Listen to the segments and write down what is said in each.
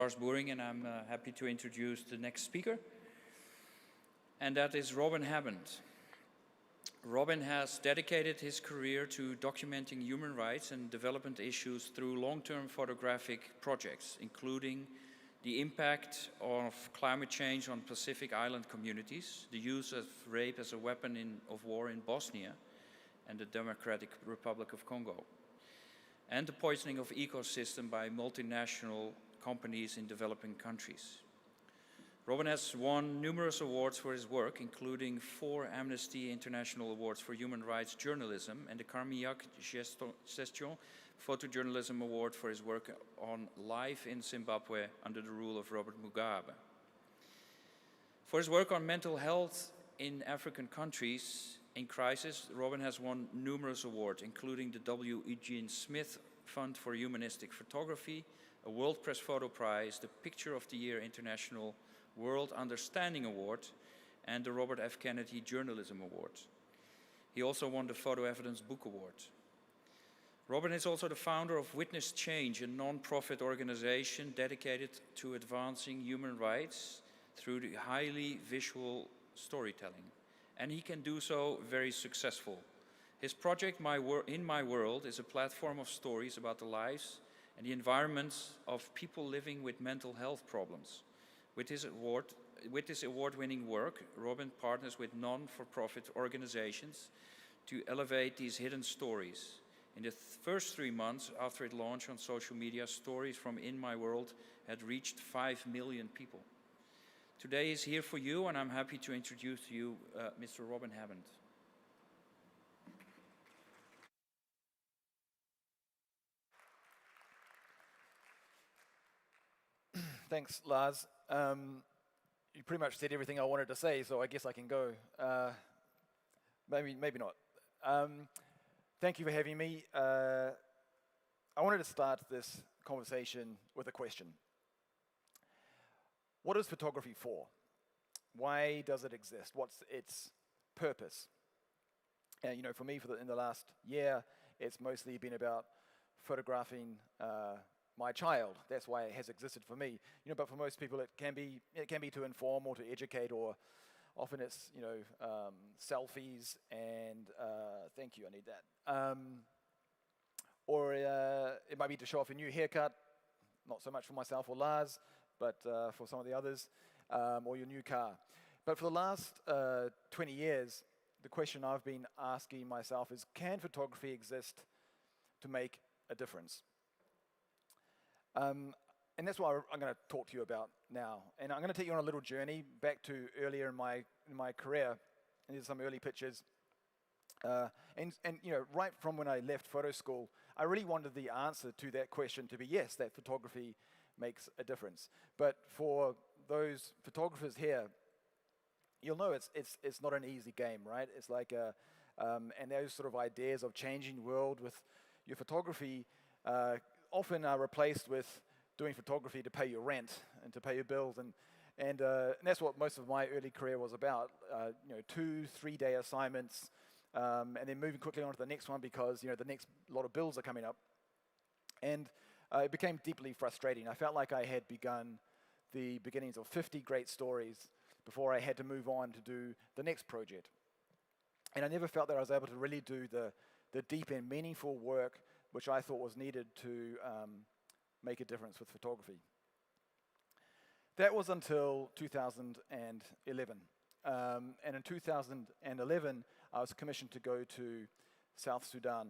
Lars Boering, and I'm happy to introduce the next speaker, and that is Robin Hammond. Robin has dedicated his career to documenting human rights and development issues through long-term photographic projects, including the impact of climate change on Pacific Island communities, the use of rape as a weapon of war in Bosnia and the Democratic Republic of Congo, and the poisoning of ecosystem by multinational companies in developing countries. Robin has won numerous awards for his work, including 4 Amnesty International Awards for Human Rights Journalism and the Carmignac Gestion Photojournalism Award for his work on life in Zimbabwe under the rule of Robert Mugabe. For his work on mental health in African countries in crisis, Robin has won numerous awards, including the W. Eugene Smith Fund for Humanistic Photography, a World Press Photo Prize, the Picture of the Year International World Understanding Award, and the Robert F. Kennedy Journalism Award. He also won the Photo Evidence Book Award. Robin is also the founder of Witness Change, a non-profit organization dedicated to advancing human rights through the highly visual storytelling. And he can do so very successful. His project, In My World, is a platform of stories about the lives and the environments of people living with mental health problems. With this award-winning work, Robin partners with non-for-profit organizations to elevate these hidden stories. In the first 3 months after it launched on social media, stories from In My World had reached 5 million people. Today he's here for you, and I'm happy to introduce to you Mr. Robin Hammond. Thanks, Lars. You pretty much said everything I wanted to say, so I guess I can go. Maybe not. Thank you for having me. I wanted to start this conversation with a question. What is photography for? Why does it exist? What's its purpose? And for me, in the last year, it's mostly been about photographing my child. That's why it has existed for me. But for most people, it can be to inform or to educate, or often it's selfies and thank you, I need that. Or it might be to show off a new haircut, not so much for myself or Lars, but for some of the others, or your new car. But for the last 20 years, the question I've been asking myself is, can photography exist to make a difference? And that's what I'm going to talk to you about now. And I'm going to take you on a little journey back to earlier in my career. And here's some early pictures. And right from when I left photo school, I really wanted the answer to that question to be yes, that photography makes a difference. But for those photographers here, you'll know it's not an easy game, right? It's like and those sort of ideas of changing the world with your photography often are replaced with doing photography to pay your rent and to pay your bills, and that's what most of my early career was about. 2-3 day assignments, and then moving quickly on to the next one because the next lot of bills are coming up, and it became deeply frustrating. I felt like I had begun the beginnings of 50 great stories before I had to move on to do the next project, and I never felt that I was able to really do the deep and meaningful work which I thought was needed to make a difference with photography. That was until 2011. And in 2011, I was commissioned to go to South Sudan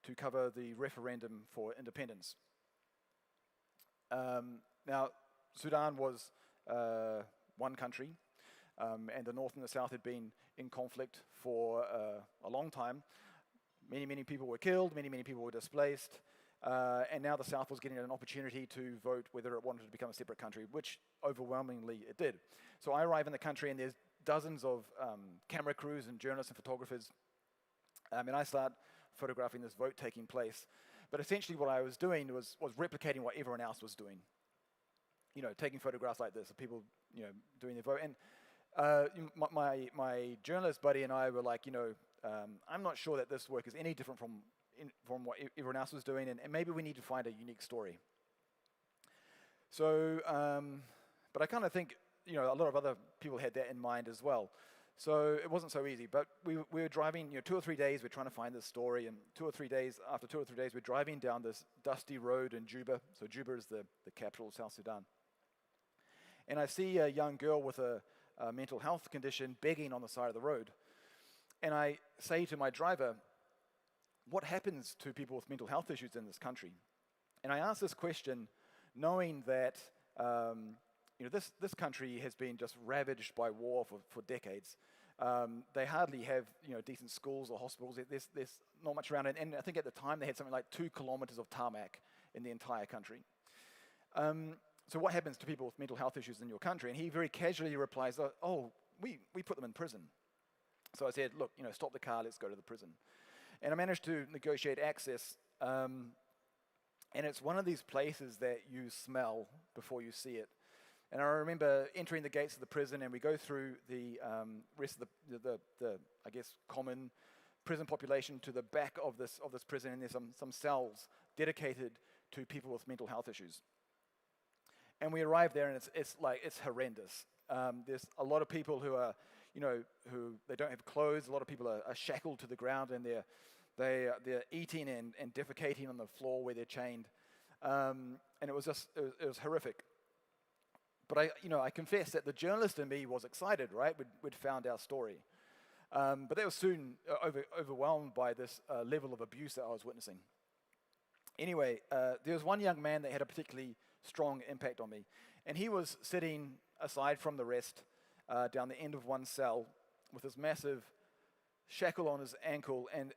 to cover the referendum for independence. Now, Sudan was one country, and the North and the South had been in conflict for a long time. Many people were killed, many people were displaced, and now the South was getting an opportunity to vote whether it wanted to become a separate country, which overwhelmingly it did. So I arrive in the country and there's dozens of camera crews and journalists and photographers, and I start photographing this vote taking place. But essentially what I was doing was replicating what everyone else was doing. Taking photographs like this of people, doing their vote. And my journalist buddy and I were like, I'm not sure that this work is any different from what everyone else was doing, and maybe we need to find a unique story. So, but I kind of think, a lot of other people had that in mind as well. So it wasn't so easy, but we were driving, 2 or 3 days, we're trying to find this story, and after 2 or 3 days, we're driving down this dusty road in Juba. So Juba is the capital of South Sudan. And I see a young girl with a mental health condition begging on the side of the road. And I say to my driver, what happens to people with mental health issues in this country? And I ask this question knowing that this country has been just ravaged by war for decades. They hardly have decent schools or hospitals. There's not much around. And I think at the time they had something like 2 kilometers of tarmac in the entire country. So what happens to people with mental health issues in your country? And he very casually replies, oh, we put them in prison. So I said, look, stop the car, let's go to the prison. And I managed to negotiate access. And it's one of these places that you smell before you see it. And I remember entering the gates of the prison, and we go through the rest of the I guess, common prison population to the back of this prison, and there's some cells dedicated to people with mental health issues. And we arrive there, and it's horrendous. There's a lot of people who are, who they don't have clothes. A lot of people are shackled to the ground, and they're eating and defecating on the floor where they're chained. And it was horrific. But I confess that the journalist in me was excited, right? We'd found our story. But that was soon overwhelmed by this level of abuse that I was witnessing. Anyway, there was one young man that had a particularly strong impact on me. And he was sitting aside from the rest down the end of one cell with this massive shackle on his ankle. And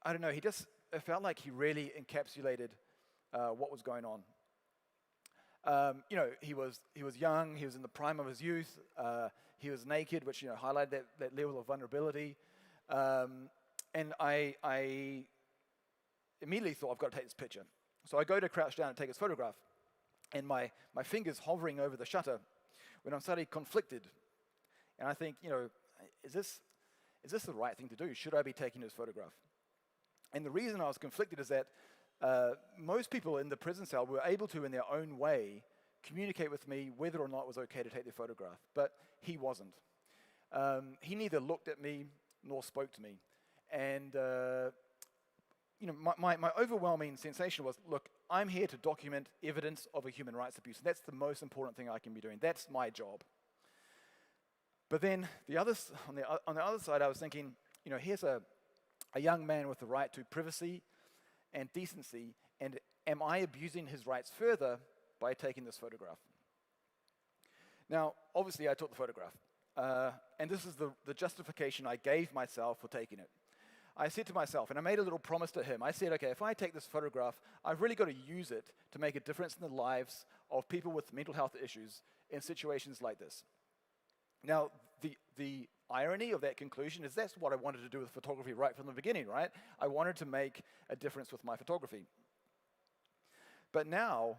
I don't know, it felt like he really encapsulated what was going on. He was young, he was in the prime of his youth, he was naked, which highlighted that level of vulnerability. And I immediately thought, I've got to take this picture. So I go to crouch down and take his photograph, and my finger's hovering over the shutter when I'm suddenly conflicted. And I think, is this the right thing to do? Should I be taking his photograph? And the reason I was conflicted is that most people in the prison cell were able to, in their own way, communicate with me whether or not it was okay to take their photograph. But he wasn't. He neither looked at me nor spoke to me. And my overwhelming sensation was, look, I'm here to document evidence of a human rights abuse. And that's the most important thing I can be doing. That's my job. But then on the other side, I was thinking, here's a young man with the right to privacy and decency, and am I abusing his rights further by taking this photograph? Now, obviously, I took the photograph, and this is the justification I gave myself for taking it. I said to myself, and I made a little promise to him, I said, okay, if I take this photograph, I've really got to use it to make a difference in the lives of people with mental health issues in situations like this. Now, the irony of that conclusion is that's what I wanted to do with photography right from the beginning, right? I wanted to make a difference with my photography. But now,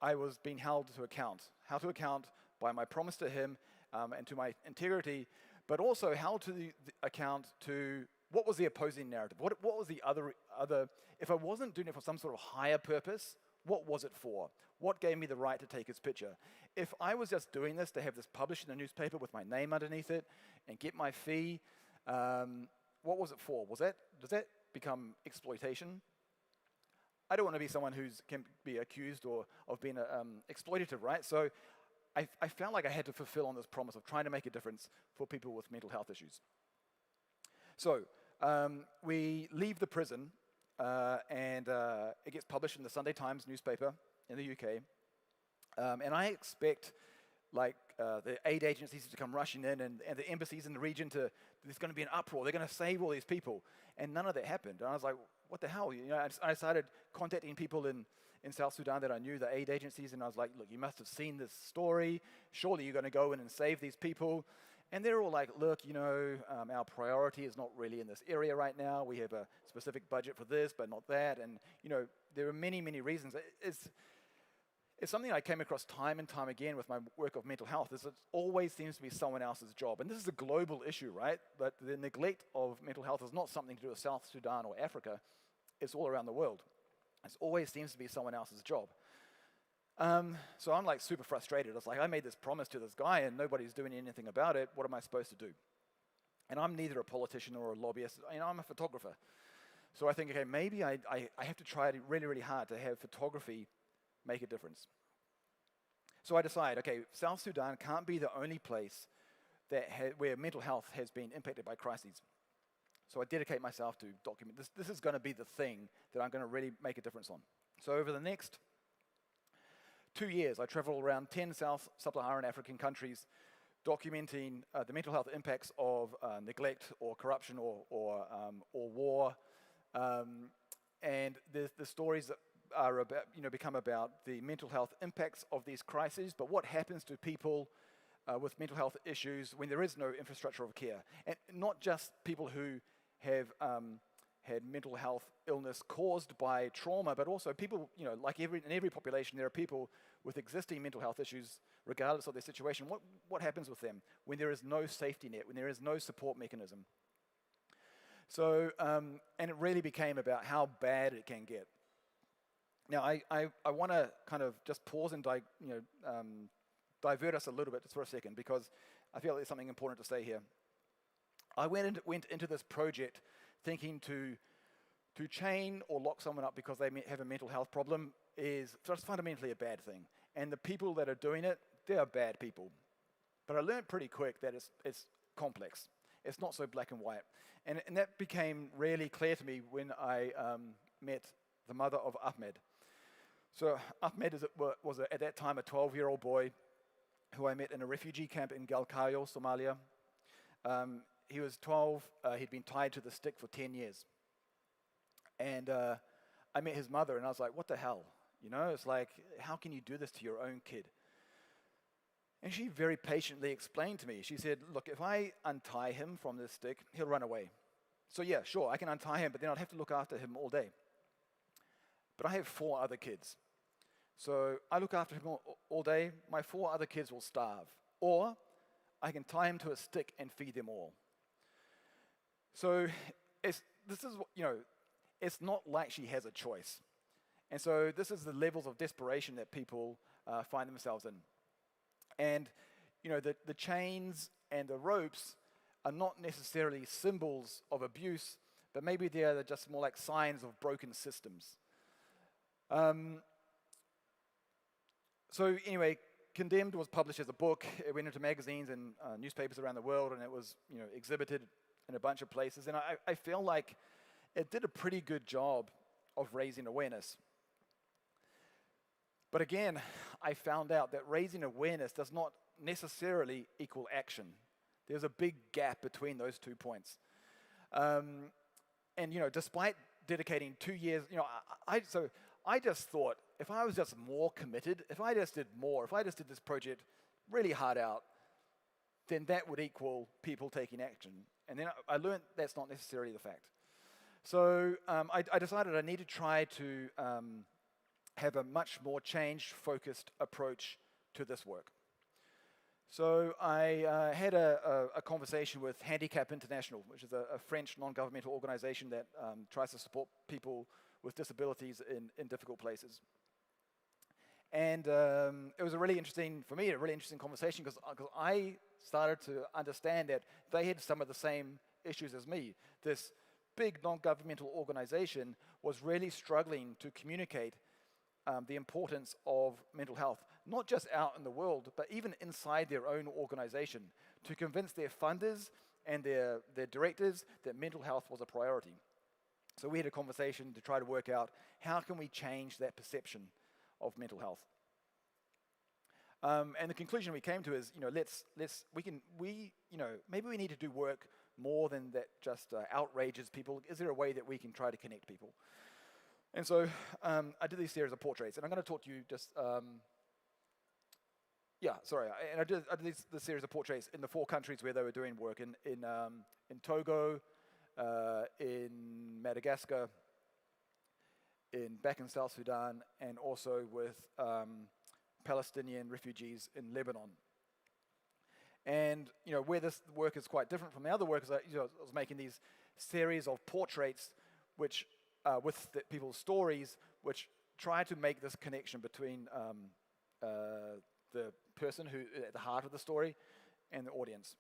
I was being held to account. How to account by my promise to him and to my integrity, but also held to the account to what was the opposing narrative? What was the other, if I wasn't doing it for some sort of higher purpose, what was it for? What gave me the right to take his picture? If I was just doing this to have this published in the newspaper with my name underneath it and get my fee, what was it for? Does that become exploitation? I don't want to be someone who can be accused of being exploitative, right? So I felt like I had to fulfill on this promise of trying to make a difference for people with mental health issues. So we leave the prison, and it gets published in the Sunday Times newspaper in the UK. And I expect the aid agencies to come rushing in and the embassies in the region there's going to be an uproar. They're going to save all these people. And none of that happened. And I was like, what the hell? I started contacting people in South Sudan that I knew, the aid agencies, and I was like, look, you must have seen this story. Surely you're going to go in and save these people. And they're all like, look, our priority is not really in this area right now. We have a specific budget for this, but not that. And, there are many, many reasons. It's something I came across time and time again with my work of mental health, is it always seems to be someone else's job. And this is a global issue, right? But the neglect of mental health is not something to do with South Sudan or Africa. It's all around the world. It always seems to be someone else's job. So I'm like super frustrated. It's like I made this promise to this guy and nobody's doing anything about it. What am I supposed to do? And I'm neither a politician or a lobbyist. I'm a photographer. So I think, okay, maybe I have to try it really, really hard to have photography make a difference. So I decide, okay, South Sudan can't be the only place where mental health has been impacted by crises. So I dedicate myself to document this. This is going to be the thing that I'm going to really make a difference on. So over the next 2 years, I travel around 10 sub-Saharan African countries documenting the mental health impacts of neglect or corruption or war. And the stories that are about, become about the mental health impacts of these crises, but what happens to people with mental health issues when there is no infrastructure of care. And not just people who have had mental health illness caused by trauma, but also people, like in every population, there are people with existing mental health issues, regardless of their situation. What happens with them when there is no safety net, when there is no support mechanism? So, and it really became about how bad it can get. Now, I want to kind of just pause and divert us a little bit just for a second, because I feel there's something important to say here. I went into this project thinking to chain or lock someone up because they have a mental health problem is just fundamentally a bad thing. And the people that are doing it, they are bad people. But I learned pretty quick that it's complex. It's not so black and white. And that became really clear to me when I met the mother of Ahmed. So Ahmed was at that time a 12-year-old boy who I met in a refugee camp in Galkayo, Somalia. He was 12. He'd been tied to the stick for 10 years. And I met his mother, and I was like, what the hell? It's like, how can you do this to your own kid? And she very patiently explained to me. She said, look, if I untie him from this stick, he'll run away. So yeah, sure, I can untie him, but then I'll have to look after him all day. But I have 4 other kids. So I look after him all day, my 4 other kids will starve. Or I can tie him to a stick and feed them all. So it's not like she has a choice. And so this is the levels of desperation that people find themselves in. And the chains and the ropes are not necessarily symbols of abuse, but maybe they're just more like signs of broken systems. So anyway, Condemned was published as a book. It went into magazines and newspapers around the world, and it was exhibited in a bunch of places. And I feel like it did a pretty good job of raising awareness. But again, I found out that raising awareness does not necessarily equal action. There's a big gap between those 2 points. And despite dedicating 2 years, I just thought, if I was just more committed, if I just did this project really hard out, then that would equal people taking action. And then I learned that's not necessarily the fact. So I decided I need to try to have a much more change-focused approach to this work. So I had a conversation with Handicap International, which is a French non-governmental organization that tries to support people with disabilities in difficult places. And it was a really interesting conversation because I started to understand that they had some of the same issues as me. This big non-governmental organization was really struggling to communicate the importance of mental health, not just out in the world, but even inside their own organization, to convince their funders and their directors that mental health was a priority. So we had a conversation to try to work out how can we change that perception of mental health. And the conclusion we came to is, maybe we need to do work more than that just outrages people. Is there a way that we can try to connect people? And so I did these series of portraits, and I'm going to talk to you just, and I did this series of portraits in the 4 countries where they were doing work, in Togo, in Madagascar, back in South Sudan, and also with Palestinian refugees in Lebanon. And where this work is quite different from the other work is I was making these series of portraits which with people's stories, which try to make this connection between the person who at the heart of the story and the audience.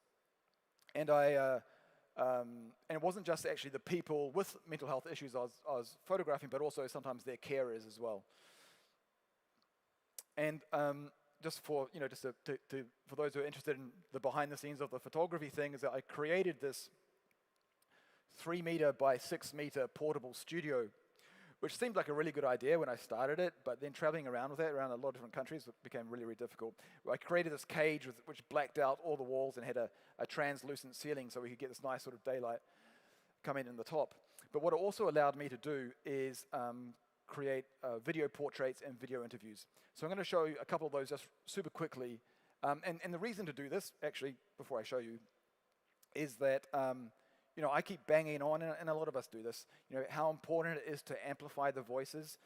And and it wasn't just actually the people with mental health issues I was photographing, but also sometimes their carers as well. And just for for those who are interested in the behind the scenes of the photography thing, is that I created this 3 meter by 6 meter portable studio, which seemed like a really good idea when I started it, but then traveling around with it around a lot of different countries, it became really, really difficult. I created this cage which blacked out all the walls and had a translucent ceiling so we could get this nice sort of daylight coming in the top. But what it also allowed me to do is create video portraits and video interviews. So I'm going to show you a couple of those just super quickly. And the reason to do this, actually, before I show you, is that I keep banging on, and a lot of us do this, how important it is to amplify the voices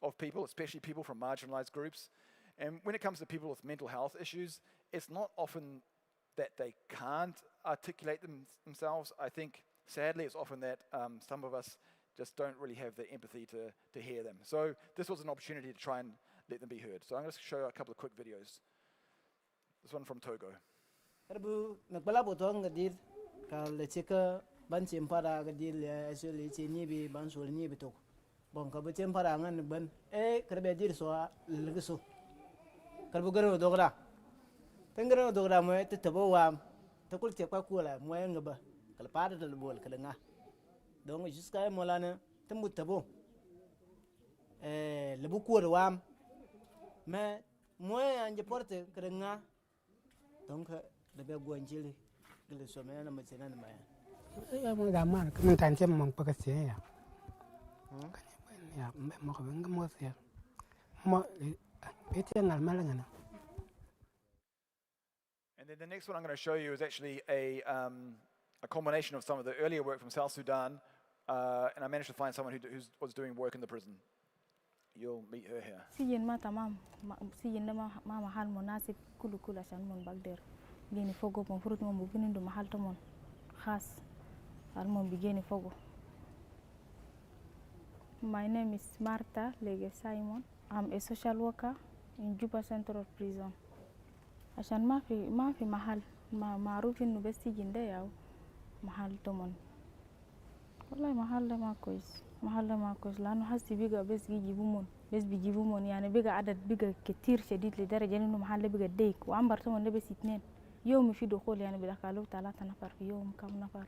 of people, especially people from marginalized groups. And when it comes to people with mental health issues, it's not often that they can't articulate themselves. I think, sadly, it's often that some of us just don't really have the empathy to hear them. So this was an opportunity to try and let them be heard. So I'm going to show you a couple of quick videos. This one from Togo. Ban para ga dil asuli ni bi ban sul ni bi to bon ka ba para ngan ban karbe dir so lgso karbu garo dogra tengaro dogra mo te tabo wa te kul te kwa kula mo ngaba kal pada dal bol kala nga donc jusqu'à molana te mu tabo le bu ko wa mais mo anje porte kala nga donc de be go njili le so me na ma tsena na ma ya mo da mar kan tan tem mo pa ka se ya ya mo ko nga mo se mo pete ngal malanga. And then the next one I'm going to show you is actually a combination of some of the earlier work from South Sudan, and I managed to find someone who was doing work in the prison. You'll meet her here. سجن ما تمام سجن ده ما محل مناسب كل عشان من بقدر بيجي فوقه مفروض من بيجي عنده محل تمون خاص المهم بيجي فوقه. My name is Martha Lege Simon. I'm a social worker in Juba Central Prison. عشان ما في محل ما معروف إنه بس سجن ده ياو محل تمون. والله محل ده ما كويس. محل ما كويس لأنه حسي بيجا بس بيجيبوا من يعني بيجا عدد بيجا كتير شديد لدرجة إنه محل بيجا ديك وعمبر تمن ده بس 2 يوم في دخول يعني بدخلوا 3 نفر في يوم كم نفر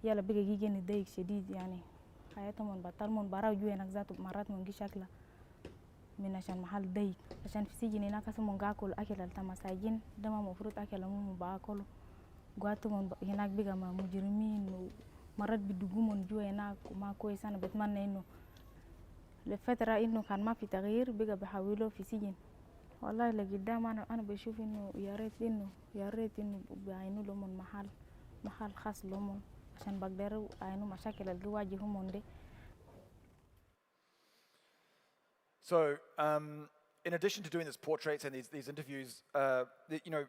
يلا بيجا يجيني ديك شديد يعني حياتهم بطل من براو جوا هناك ذاته مرات من شكله من عشان محل ديك عشان في سجن هناك اسمه قاكل أكل التماساجين ده ما مفروض أكل مو باكله قاتهم هناك بيجا مجرمين مرات بدقومن جوا هناك وما كويس. أنا بتمنى إنه لفترة إنه كان ما في تغيير بقى بحاوله في سجن. والله لقدام أنا بشوف إنه يا ريت إنه بيعينوا لهم محل خاص لهم عشان بقدروا يعينوا مشاكل اللي يواجههم ده. So, in addition to doing these portraits and these interviews,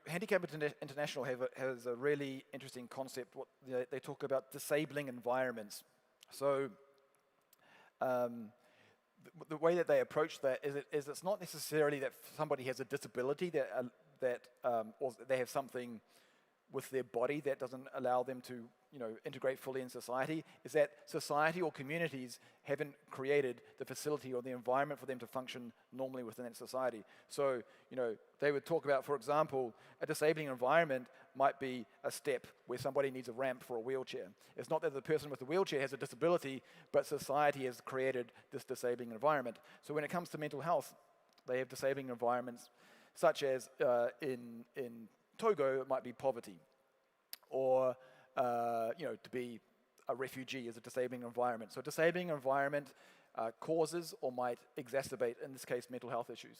Handicap International has a really interesting concept. They talk about disabling environments. So, the way that they approach that is it's not necessarily that somebody has a disability or they have something with their body that doesn't allow them to integrate fully in society, is that society or communities haven't created the facility or the environment for them to function normally within that society. So, they would talk about, for example, a disabling environment might be a step where somebody needs a ramp for a wheelchair. It's not that the person with the wheelchair has a disability, but society has created this disabling environment. So when it comes to mental health, they have disabling environments such as in Togo, it might be poverty, or to be a refugee is a disabling environment. So a disabling environment causes or might exacerbate, in this case, mental health issues.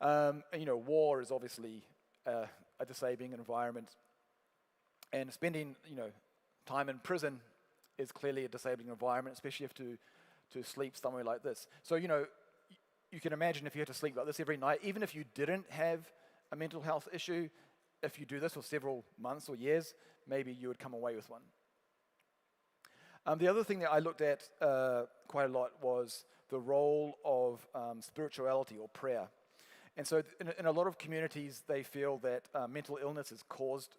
War is obviously a disabling environment, and spending time in prison is clearly a disabling environment, especially if to sleep somewhere like this. So you can imagine if you had to sleep like this every night, even if you didn't have a mental health issue, if you do this for several months or years, maybe you would come away with one. The other thing that I looked at quite a lot was the role of spirituality or prayer. And so in a lot of communities, they feel that mental illness is caused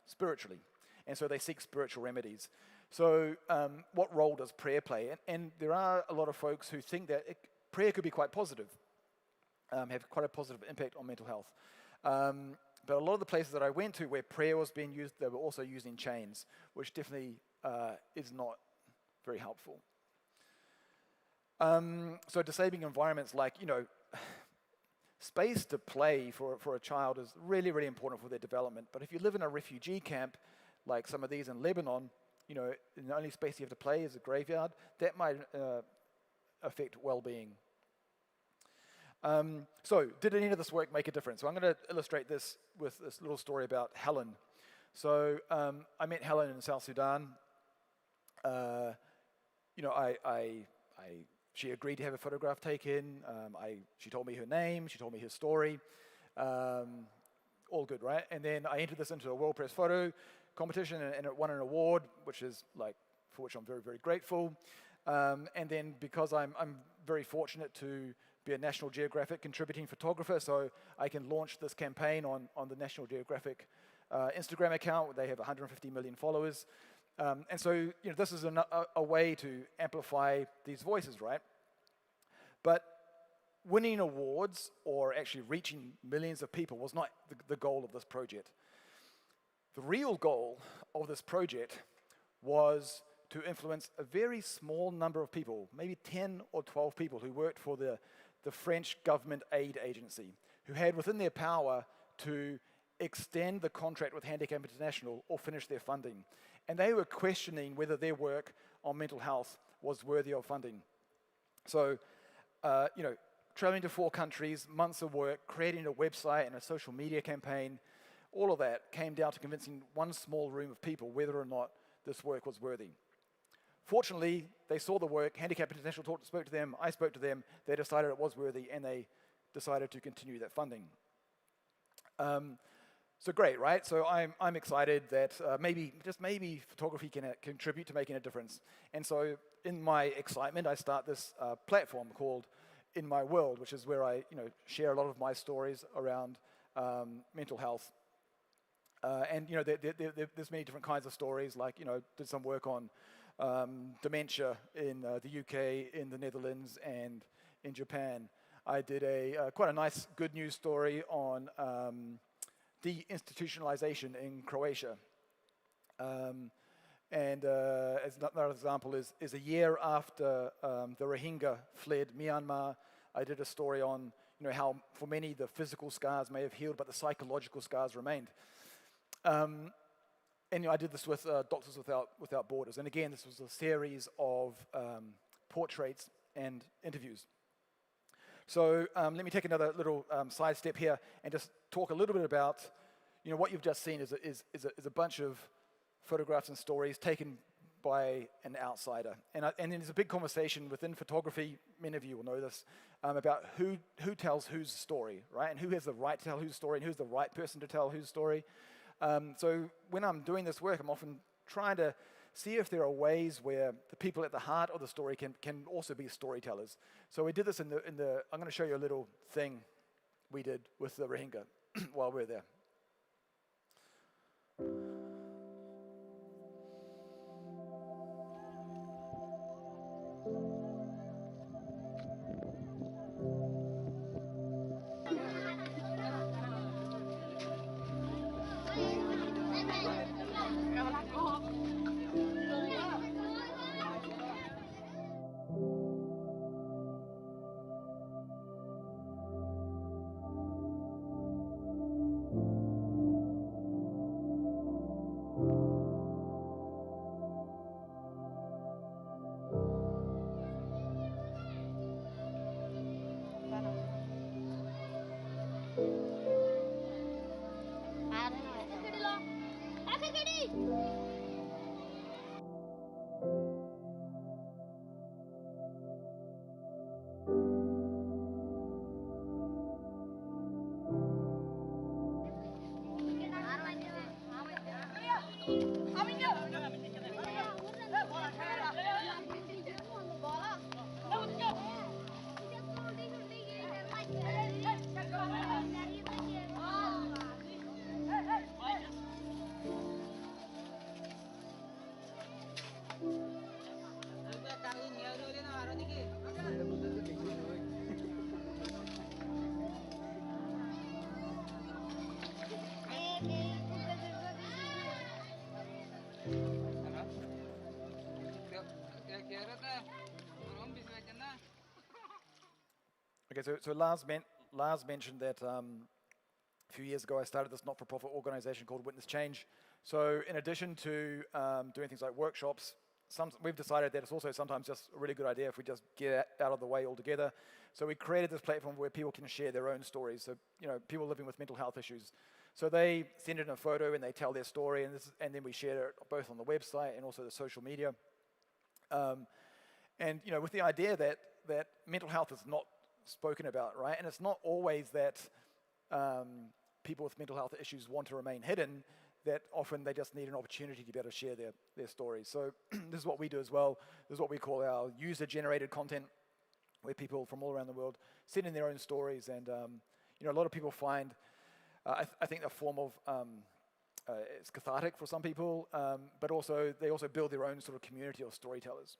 spiritually. And so they seek spiritual remedies. So what role does prayer play? And there are a lot of folks who think that prayer could be quite positive, have quite a positive impact on mental health. But a lot of the places that I went to where prayer was being used, they were also using chains, which definitely is not very helpful. So disabling environments like, space to play for a child is really, really important for their development. But if you live in a refugee camp, like some of these in Lebanon, the only space you have to play is a graveyard, that might affect well-being. So did any of this work make a difference? So I'm going to illustrate this with this little story about Helen. So I met Helen in South Sudan. She agreed to have a photograph taken. She told me her name. She told me her story. All good, right? And then I entered this into a World Press Photo competition, and it won an award, for which I'm very, very grateful. And then because I'm very fortunate to be a National Geographic contributing photographer, so I can launch this campaign on the National Geographic Instagram account. They have 150 million followers. And so, this is a way to amplify these voices, right? But winning awards or actually reaching millions of people was not the goal of this project. The real goal of this project was to influence a very small number of people, maybe 10 or 12 people who worked for the French government aid agency, who had within their power to extend the contract with Handicap International or finish their funding. And they were questioning whether their work on mental health was worthy of funding. So, traveling to 4 countries, months of work, creating a website and a social media campaign, all of that came down to convincing one small room of people whether or not this work was worthy. Fortunately, they saw the work, Handicap International spoke to them, I spoke to them, they decided it was worthy, and they decided to continue that funding. So great, right? So I'm excited that maybe photography can contribute to making a difference. And so in my excitement, I start this platform called In My World, which is where I share a lot of my stories around mental health. And there's many different kinds of stories, like did some work on dementia in the UK, in the Netherlands, and in Japan. I did quite a nice good news story on deinstitutionalization in Croatia. And as another example is a year after the Rohingya fled Myanmar, I did a story on how for many the physical scars may have healed, but the psychological scars remained. And I did this with Doctors Without Borders. And again, this was a series of portraits and interviews. So let me take another little side step here and just talk a little bit about, what you've just seen is a bunch of photographs and stories taken by an outsider. And then there's a big conversation within photography, many of you will know this, about who tells whose story, right? And who has the right to tell whose story, and who's the right person to tell whose story. So when I'm doing this work, I'm often trying to see if there are ways where the people at the heart of the story can also be storytellers. So we did this I'm going to show you a little thing we did with the Rohingya while we're there. Okay, so Lars mentioned that a few years ago I started this not-for-profit organization called Witness Change. So in addition to doing things like workshops, we've decided that it's also sometimes just a really good idea if we just get out of the way altogether. So we created this platform where people can share their own stories. So, people living with mental health issues. So they send in a photo and they tell their story, and then we share it both on the website and also the social media. And with the idea that mental health is not spoken about, right? And it's not always that people with mental health issues want to remain hidden, that often they just need an opportunity to be able to share their stories. So this is what we do as well. This is what we call our user-generated content, where people from all around the world send in their own stories. And a lot of people find, I think, a form of, it's cathartic for some people, but also they also build their own sort of community of storytellers.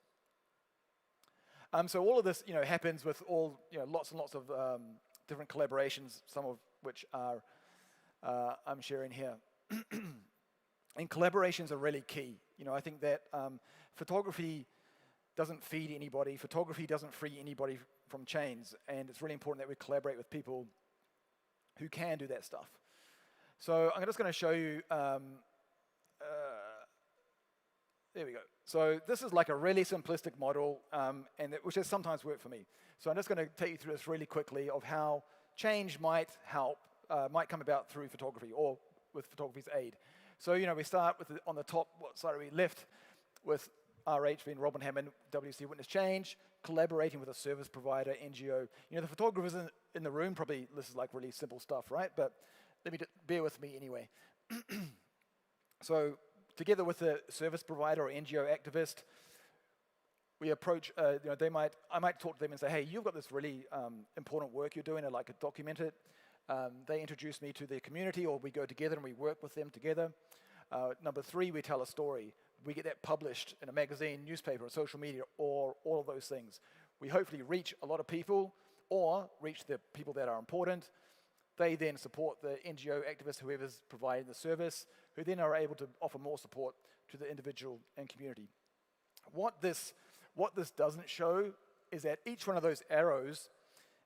So all of this, happens with all, lots and lots of different collaborations, some of which are I'm sharing here. And collaborations are really key. I think that photography doesn't feed anybody. Photography doesn't free anybody from chains, and it's really important that we collaborate with people who can do that stuff. So I'm just going to show you. There we go. So this is like a really simplistic model, which has sometimes worked for me. So I'm just going to take you through this really quickly of how change might come about through photography or with photography's aid. So we start with on the top, left, with RH being Robin Hammond, WC Witness Change, collaborating with a service provider, NGO. The photographers in the room probably, this is like really simple stuff, right? But bear with me anyway. So together with a service provider or NGO activist, we approach, I might talk to them and say, hey, you've got this really important work you're doing, I'd like to document it. They introduce me to their community, or we go together and we work with them together. Number 3, we tell a story. We get that published in a magazine, newspaper, or social media, or all of those things. We hopefully reach a lot of people, or reach the people that are important. They then support the NGO activists, whoever's providing the service, who then are able to offer more support to the individual and community. What this doesn't show is that each one of those arrows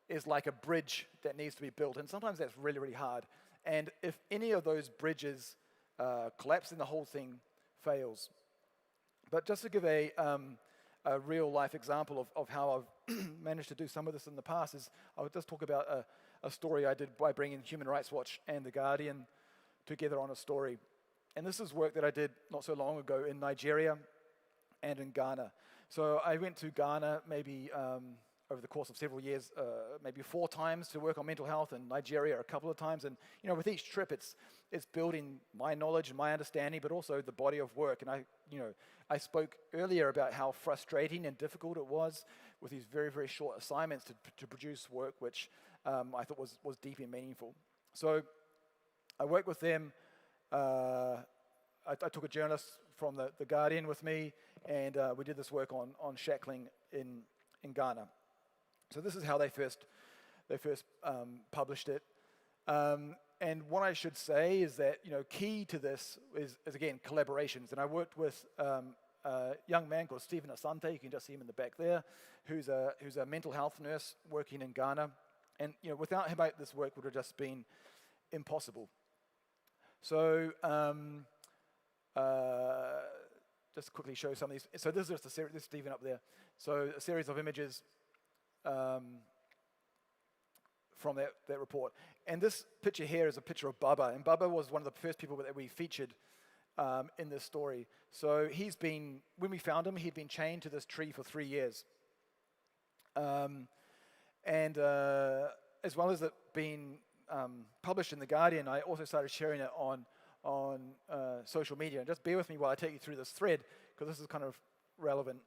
is like a bridge that needs to be built, and sometimes that's really, really hard. And if any of those bridges collapse, then the whole thing fails. But just to give a real-life example of how I've managed to do some of this in the past, I would just talk about a story I did by bringing Human Rights Watch and The Guardian together on a story. And this is work that I did not so long ago in Nigeria and in Ghana. So I went to Ghana maybe over the course of several years, maybe 4 times to work on mental health, and Nigeria a couple of times. And with each trip, it's building my knowledge and my understanding, but also the body of work. And I spoke earlier about how frustrating and difficult it was with these very, very short assignments to produce work, which I thought was deeply meaningful. So I worked with them. I took a journalist from the Guardian with me, and we did this work on shackling in Ghana. So this is how they first published it. And what I should say is that key to this is again collaborations. And I worked with a young man called Stephen Asante. You can just see him in the back there, who's a mental health nurse working in Ghana. And without him, this work would have just been impossible. So just quickly show some of these. So this is just a series. This is Stephen up there. So a series of images from that report. And this picture here is a picture of Baba. And Baba was one of the first people that we featured in this story. So when we found him, he'd been chained to this tree for 3 years. And as well as it being published in The Guardian, I also started sharing it on social media. And just bear with me while I take you through this thread, because this is kind of relevant.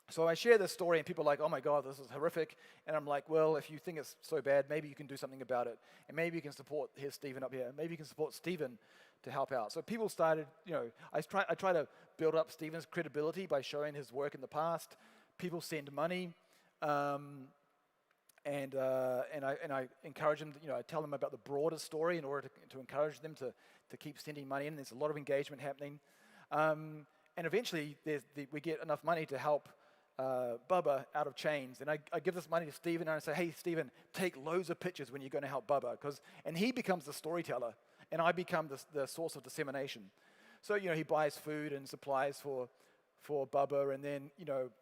So I share this story, and people are like, oh my God, this is horrific. And I'm like, well, if you think it's so bad, maybe you can do something about it. And maybe you can support, here's Stephen up here, maybe you can support Stephen to help out. So people started, I try to build up Stephen's credibility by showing his work in the past. People send money, and I encourage them, I tell them about the broader story in order to encourage them to keep sending money in. There's a lot of engagement happening. And eventually we get enough money to help Bubba out of chains. And I give this money to Stephen, and I say, hey, Stephen, take loads of pictures when you're going to help Bubba. And he becomes the storyteller, and I become the source of dissemination. So, he buys food and supplies for Bubba, and then,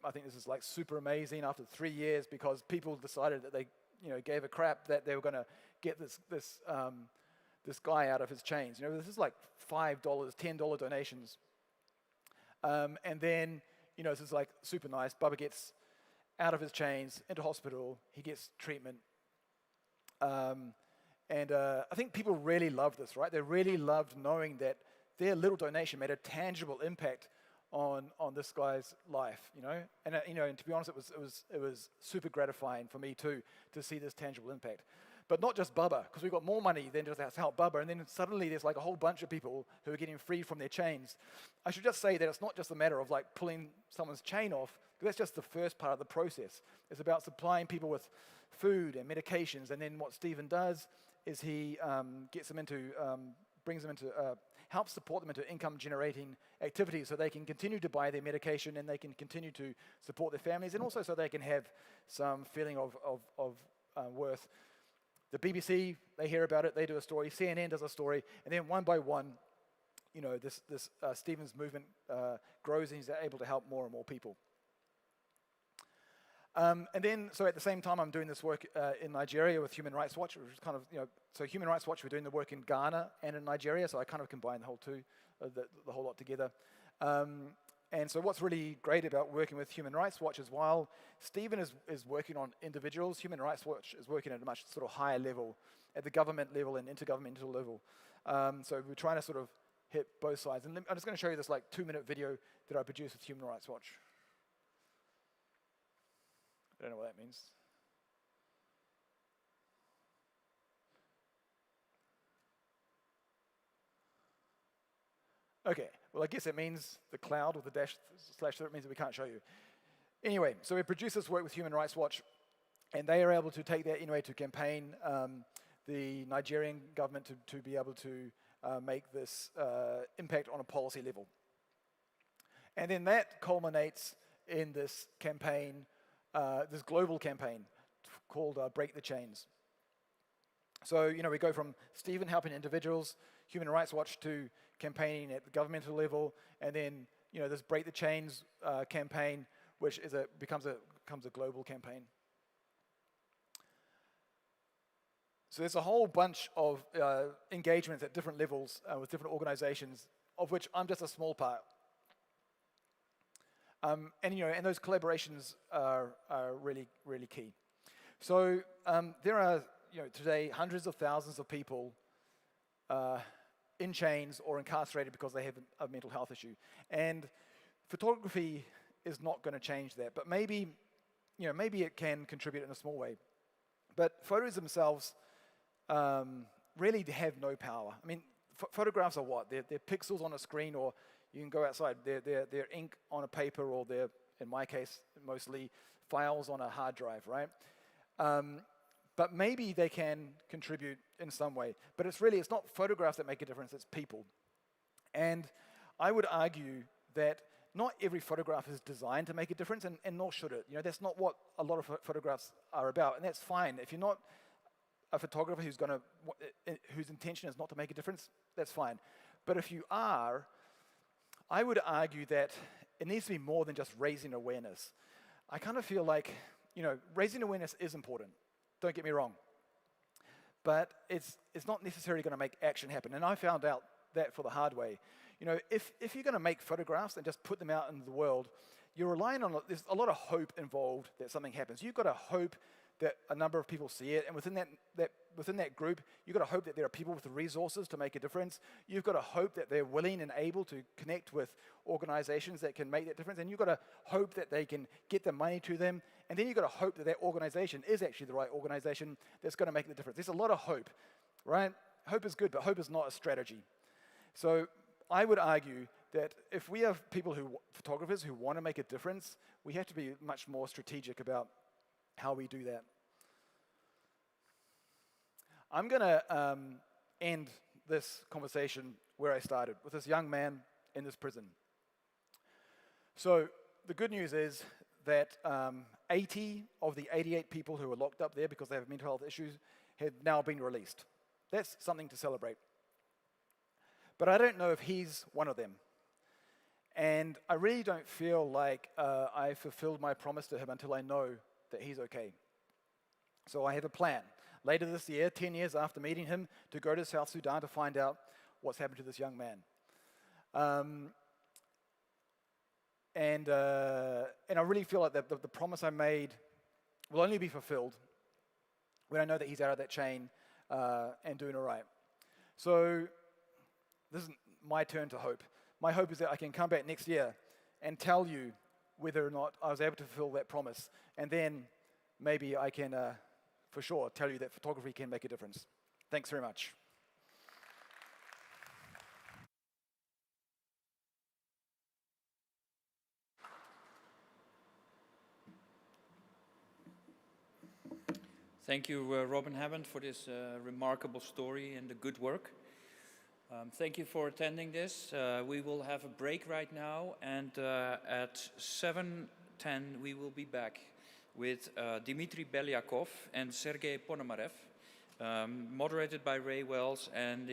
I think this is like super amazing after 3 years, because people decided that they, gave a crap that they were going to get this guy out of his chains. This is like $5, $10 donations. And then, this is like super nice. Bubba gets out of his chains, into hospital. He gets treatment. And I think people really loved this, right? They really loved knowing that their little donation made a tangible impact on this guy's life, And and to be honest, it was super gratifying for me too to see this tangible impact. But not just Bubba, because we've got more money than just to help Bubba, and then suddenly there's like a whole bunch of people who are getting freed from their chains. I should just say that it's not just a matter of like pulling someone's chain off, because that's just the first part of the process. It's about supplying people with food and medications, and then what Stephen does is he gets them into, brings them into, helps support them into income-generating activities so they can continue to buy their medication and they can continue to support their families, and also so they can have some feeling of worth. The BBC, they hear about it, they do a story, CNN does a story, and then one by one, this Stephen's movement grows, and he's able to help more and more people. And then, so at the same time, I'm doing this work in Nigeria with Human Rights Watch, which is kind of, so Human Rights Watch, we're doing the work in Ghana and in Nigeria, so I kind of combine the whole lot together. And so what's really great about working with Human Rights Watch is while Stephen is working on individuals, Human Rights Watch is working at a much sort of higher level, at the government level and intergovernmental level. So we're trying to sort of hit both sides. And I'm just going to show you this like 2-minute video that I produced with Human Rights Watch. I don't know what that means. Okay, well, I guess it means the cloud with the dash slash through it means that we can't show you. Anyway, so we produced this work with Human Rights Watch, and they are able to take that anyway to campaign the Nigerian government to be able to make this impact on a policy level. And then that culminates in this campaign, this global campaign called Break the Chains. So, we go from Stephen helping individuals, Human Rights Watch, to campaigning at the governmental level, and then, this Break the Chains campaign, which becomes a global campaign. So there's a whole bunch of engagements at different levels with different organizations, of which I'm just a small part. And those collaborations are really, really key. So there are, today hundreds of thousands of people in chains or incarcerated because they have a mental health issue. And photography is not going to change that, but maybe it can contribute in a small way. But photos themselves really have no power. I mean, photographs are what? They're pixels on a screen, or you can go outside. They're ink on a paper, or they're, in my case, mostly files on a hard drive, right? But maybe they can contribute in some way. But it's not photographs that make a difference, it's people. And I would argue that not every photograph is designed to make a difference, and nor should it. That's not what a lot of photographs are about, and that's fine. If you're not a photographer whose intention is not to make a difference, that's fine. But if you are, I would argue that it needs to be more than just raising awareness. I kind of feel like, raising awareness is important. Don't get me wrong. But it's not necessarily going to make action happen. And I found out that for the hard way. If you're going to make photographs and just put them out into the world, you're relying on, there's a lot of hope involved that something happens. You've got to hope that a number of people see it, and within that group, you've got to hope that there are people with the resources to make a difference. You've got to hope that they're willing and able to connect with organizations that can make that difference, and you've got to hope that they can get the money to them, and then you've got to hope that that organization is actually the right organization that's going to make the difference. There's a lot of hope, right? Hope is good, but hope is not a strategy. So I would argue that if we have photographers who want to make a difference, we have to be much more strategic about how we do that. I'm going to end this conversation where I started, with this young man in this prison. So the good news is that 80 of the 88 people who were locked up there because they have mental health issues have now been released. That's something to celebrate. But I don't know if he's one of them. And I really don't feel like I fulfilled my promise to him until I know that he's okay. So I have a plan. Later this year, 10 years after meeting him, to go to South Sudan to find out what's happened to this young man. And I really feel like the promise I made will only be fulfilled when I know that he's out of that chain and doing all right. So this is my turn to hope. My hope is that I can come back next year and tell you whether or not I was able to fulfill that promise. And then maybe I can, for sure, tell you that photography can make a difference. Thanks very much. Thank you, Robin Hammond, for this remarkable story and the good work. Thank you for attending this. We will have a break right now, and at 7:10 we will be back with Dmitry Belyakov and Sergei Ponomarev, moderated by Ray Wells, and